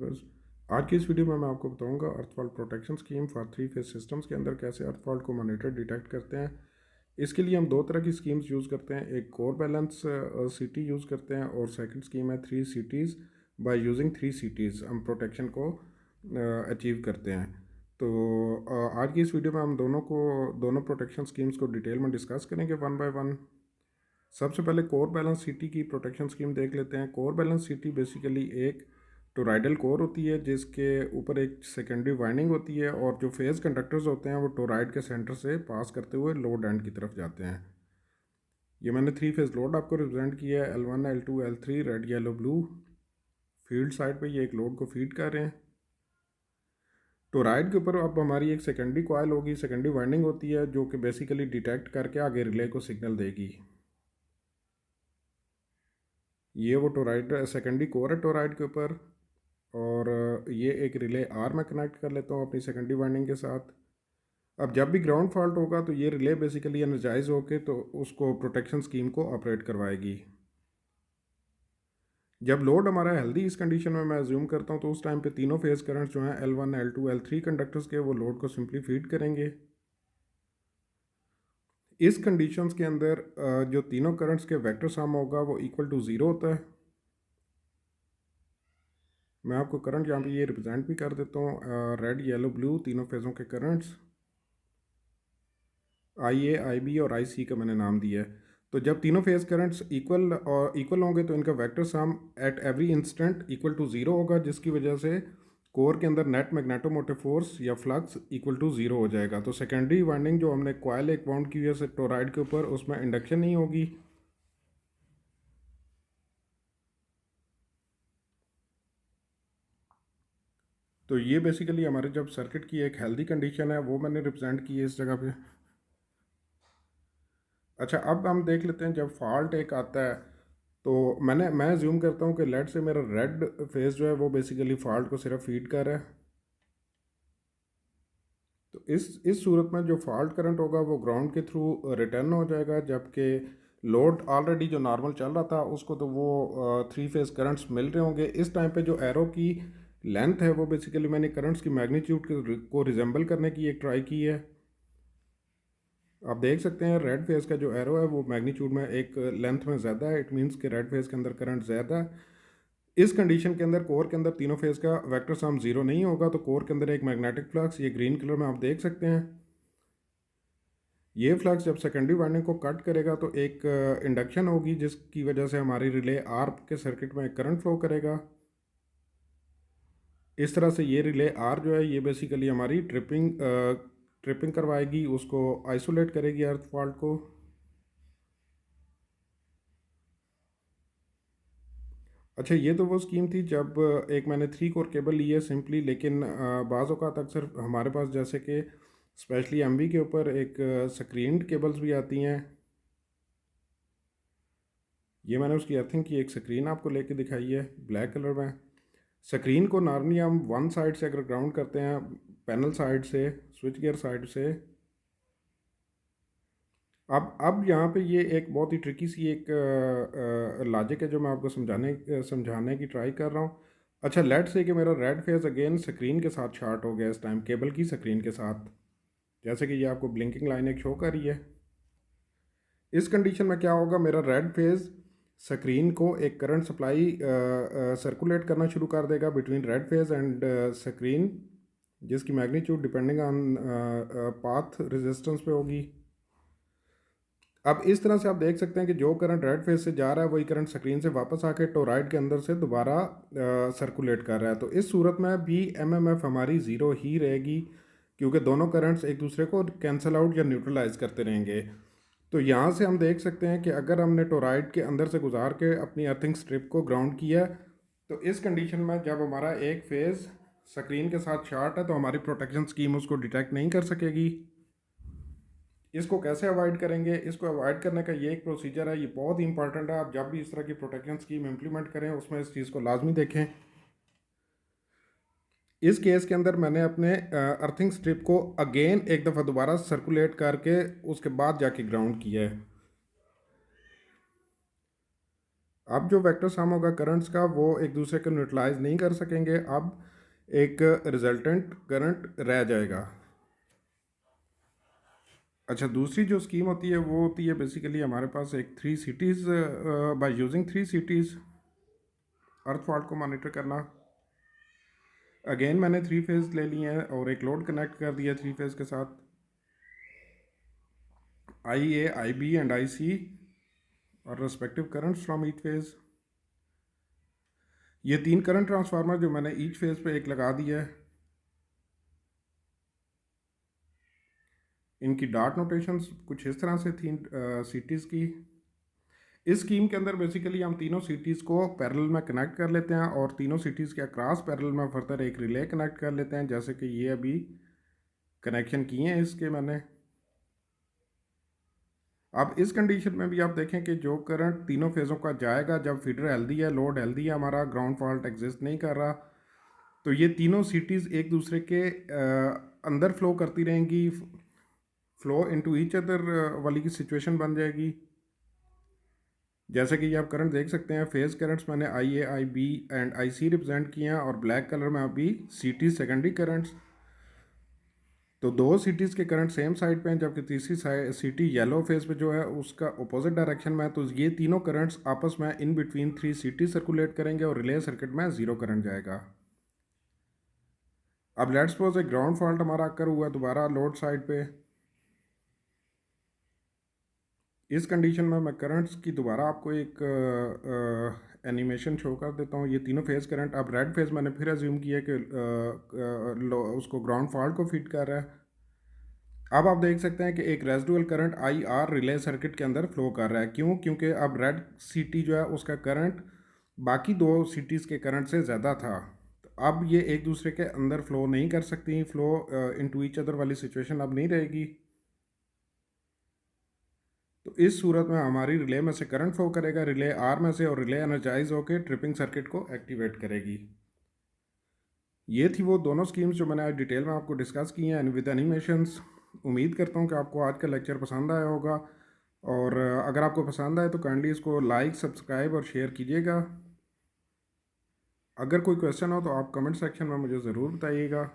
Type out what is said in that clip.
बस आज की इस वीडियो में मैं आपको बताऊंगा अर्थ fault protection scheme for three phase systems के अंदर कैसे अर्थ फॉल्ट को मॉनिटर डिटेक्ट करते हैं। इसके लिए हम दो तरह की स्कीम्स यूज़ करते हैं, एक कोर बैलेंस सीटी यूज़ करते हैं और सेकंड स्कीम है three cities. By using three cities हम प्रोटेक्शन को अचीव करते हैं। तो आज की इस वीडियो में हम दोनों प्रोटेक्शन स्कीम्स को डिटेल में डिस्कस करेंगे वन बाय वन। सबसे पहले कोर बैलेंस सिटी की प्रोटेक्शन स्कीम देख लेते हैं। कोर बैलेंस सिटी बेसिकली एक टोराइडल कोर होती है जिसके ऊपर एक सेकेंडरी वाइंडिंग होती है और जो फेज कंडक्टर्स होते हैं वो टोराइड के सेंटर से पास करते हुए लोड एंड की तरफ जाते हैं। ये मैंने थ्री फेज लोड आपको रिप्रेजेंट किया है, L1 L2 L3 red yellow blue. Field side पे ये एक लोड को फीड कर रहे हैं। टोराइड के ऊपर अब हमारी एक सेकेंडरी कॉयल होगी, सेकेंडरी वाइंडिंग होती है जो कि बेसिकली डिटेक्ट करके आगे रिले को सिग्नल देगी। ये वो टोराइड सेकेंडरी कोर है टोराइड के ऊपर, और ये एक रिले आर में कनेक्ट कर लेता हूँ अपनी सेकेंडरी वाइंडिंग के साथ। अब जब भी ग्राउंड फॉल्ट होगा तो ये रिले बेसिकली एनर्जाइज होके तो उसको प्रोटेक्शन स्कीम को ऑपरेट करवाएगी। जब लोड हमारा हेल्दी इस कंडीशन में मैं अज्यूम करता हूँ तो उस टाइम पे तीनों फेज करंट जो हैं L1 L2 L3 कंडक्टर्स के वो लोड को सिंपली फीड करेंगे। इस कंडीशंस के अंदर जो तीनों करंट्स के वेक्टर सम होगा वो इक्वल टू ज़ीरो होता है। मैं आपको करंट यहाँ पे ये रिप्रेजेंट भी कर देता हूँ, रेड येलो ब्लू तीनों फेज़ों के करंट्स IA IB और IC का मैंने नाम दिया है। तो जब तीनों फेज करंट्स इक्वल होंगे तो इनका vector sum at every instant equal to zero होगा, जिसकी वजह से कोर के अंदर नेट मैग्नेटोमोटिव फोर्स या फ्लक्स इक्वल टू ज़ीरो हो जाएगा। तो सेकेंडरी वाइंडिंग जो हमने कॉयल एक बाउंड की हुई है टोराइड के ऊपर, उसमें इंडक्शन नहीं होगी। तो ये बेसिकली हमारे जब सर्किट की एक हेल्दी कंडीशन है वो मैंने रिप्रेजेंट की है इस जगह पे। अच्छा, अब हम देख लेते हैं जब फॉल्ट एक आता है तो मैं ज्यूम करता हूँ कि लेट से मेरा रेड फेज जो है वो बेसिकली फॉल्ट को सिर्फ फीड कर रहा है। तो इस सूरत में जो फॉल्ट करंट होगा वो ग्राउंड के थ्रू रिटर्न हो जाएगा, जबकि लोड ऑलरेडी जो नॉर्मल चल रहा था उसको तो वो थ्री फेज करंट्स मिल रहे होंगे। इस टाइम पे जो एरो की लेंथ है वो बेसिकली मैंने करंट्स की मैग्नीट्यूड को रिजेंबल करने की एक ट्राई की है। आप देख सकते हैं रेड फेज का जो एरो है वो मैग्नीट्यूड में एक लेंथ में ज़्यादा है। इट मीन्स कि रेड फेज के अंदर करंट ज़्यादा है। इस कंडीशन के अंदर कोर के अंदर तीनों फेज का वेक्टर सम जीरो नहीं होगा, तो कोर के अंदर एक मैग्नेटिक फ्लक्स ये ग्रीन कलर में आप देख सकते हैं। ये फ्लक्स जब सेकेंडरी वाइंडिंग को कट करेगा तो एक इंडक्शन होगी जिसकी वजह से हमारी रिले आर के सर्किट में करंट फ्लो करेगा। इस तरह से ये रिले आर जो है ये बेसिकली हमारी ट्रिपिंग करवाएगी, उसको आइसोलेट करेगी अर्थ फॉल्ट को। अच्छा, ये तो वो स्कीम थी जब एक मैंने थ्री कोर केबल ली है सिंपली, लेकिन बाज़ औक़ात अक्सर हमारे पास जैसे कि स्पेशली एमवी के ऊपर एक स्क्रीन्ड केबल्स भी आती हैं। ये मैंने उसकी अर्थिंग की एक स्क्रीन आपको लेके दिखाई है ब्लैक कलर में। स्क्रीन को नॉर्मली हम वन साइड से अगर ग्राउंड करते हैं, पैनल साइड से, स्विच गियर साइड से। अब यहाँ पे ये एक बहुत ही ट्रिकी सी एक लॉजिक है जो मैं आपको समझाने की ट्राई कर रहा हूँ। अच्छा, लेट से कि मेरा रेड फेज अगेन स्क्रीन के साथ शॉर्ट हो गया, इस टाइम केबल की स्क्रीन के साथ, जैसे कि ये आपको ब्लिंकिंग लाइन एक शो कर रही है। इस कंडीशन में क्या होगा, मेरा रेड फेज स्क्रीन को एक करंट सप्लाई सर्कुलेट करना शुरू कर देगा between red phase and screen, जिसकी magnitude depending on path resistance पे होगी। अब इस तरह से आप देख सकते हैं कि जो करंट रेड फेज से जा रहा है वही करंट स्क्रीन से वापस आके टोराइड के अंदर से दोबारा सर्कुलेट कर रहा है। तो इस सूरत में भी एमएमएफ हमारी ज़ीरो ही रहेगी, क्योंकि दोनों करंट्स एक दूसरे को कैंसल आउट या न्यूट्रलाइज करते रहेंगे। तो यहाँ से हम देख सकते हैं कि अगर हमने टोराइड के अंदर से गुजार के अपनी अर्थिंग स्ट्रिप को ग्राउंड किया, तो इस कंडीशन में जब हमारा एक फेज़ स्क्रीन के साथ शॉर्ट है तो हमारी प्रोटेक्शन स्कीम उसको डिटेक्ट नहीं कर सकेगी। इसको कैसे अवॉइड करेंगे? इसको अवॉइड करने का ये एक प्रोसीजर है, ये बहुत ही इंपॉर्टेंट है। आप जब भी इस तरह की प्रोटेक्शन स्कीम इम्प्लीमेंट करें उसमें इस चीज़ को लाजमी देखें। इस केस के अंदर मैंने अपने अर्थिंग स्ट्रिप को अगेन एक दफ़ा दोबारा सर्कुलेट करके उसके बाद जाके ग्राउंड किया है। अब जो वेक्टर सम होगा करंट्स का वो एक दूसरे को न्यूट्रलाइज नहीं कर सकेंगे, अब एक रिजल्टेंट करंट रह जाएगा। अच्छा, दूसरी जो स्कीम होती है वो होती है बेसिकली हमारे पास एक 3 cities, by using 3 cities earth fault को मॉनिटर करना। अगेन मैंने 3 फेज़ ले लिए हैं और एक लोड कनेक्ट कर दिया 3 फेज़ के साथ, आई A, I B and I सी और respective currents from each phase. ये 3 करंट ट्रांसफार्मर जो मैंने ईच फेज़ पे एक लगा दिया है, इनकी डार्ट नोटेशंस कुछ इस तरह से थी सिटीज़ की। इस स्कीम के अंदर बेसिकली हम तीनों सिटीज़ को पैरेलल में कनेक्ट कर लेते हैं और तीनों सिटीज़ के अक्रॉस पैरेलल में फर्दर एक रिले कनेक्ट कर लेते हैं, जैसे कि ये अभी कनेक्शन किए हैं इसके मैंने। अब इस कंडीशन में भी आप देखें कि जो करंट तीनों फेज़ों का जाएगा, जब फीडर हेल्दी है, लोड हेल्दी है, हमारा ग्राउंड फॉल्ट एग्जिस्ट नहीं कर रहा, तो ये तीनों सिटीज़ एक दूसरे के अंदर फ्लो करती रहेंगी, फ्लो इनटू ईच अदर वाली की सिचुएशन बन जाएगी। जैसे कि ये आप करंट देख सकते हैं, फेज़ करंट्स मैंने I A, I B and I C represent किए हैं और ब्लैक कलर में अभी सिटी सेकेंडरी करंट्स। तो दो सिटीज़ के करंट सेम साइड पे हैं, जबकि तीसरी सिटी येलो फेज पे जो है उसका अपोजिट डायरेक्शन में है। तो ये तीनों करंट्स आपस में इन बिटवीन 3 सिटी सर्कुलेट करेंगे और रिले सर्किट में ज़ीरो करंट जाएगा। अब लेट्स सपोज एक ग्राउंड फॉल्ट हमारा अकर हुआ दोबारा लोड साइड पे। इस कंडीशन में मैं करंट्स की दोबारा आपको एक एनिमेशन शो कर देता हूँ। ये तीनों फेज़ करंट, अब रेड फेज़ मैंने फिर अज्यूम किया कि उसको ग्राउंड फॉल्ट को फीड कर रहा है। अब आप देख सकते हैं कि एक residual current I R relay circuit के अंदर फ्लो कर रहा है। क्यों? क्योंकि अब रेड सिटी जो है उसका करंट बाकी दो सिटीज़ के करंट से ज़्यादा था। तो अब ये एक दूसरे के अंदर फ्लो नहीं कर सकती, फ्लो इनटू ईच अदर वाली सिचुएशन अब नहीं रहेगी। तो इस सूरत में हमारी रिले में से करंट फ्लो करेगा रिले आर में से और रिले एनर्जाइज होकर ट्रिपिंग सर्किट को एक्टिवेट करेगी। ये थी वो दोनों स्कीम्स जो मैंने आज डिटेल में आपको डिस्कस की हैं विद एनिमेशंस। उम्मीद करता हूँ कि आपको आज का लेक्चर पसंद आया होगा, और अगर आपको पसंद आए तो काइंडली इसको लाइक, सब्सक्राइब और शेयर कीजिएगा। अगर कोई क्वेश्चन हो तो आप कमेंट सेक्शन में मुझे ज़रूर बताइएगा।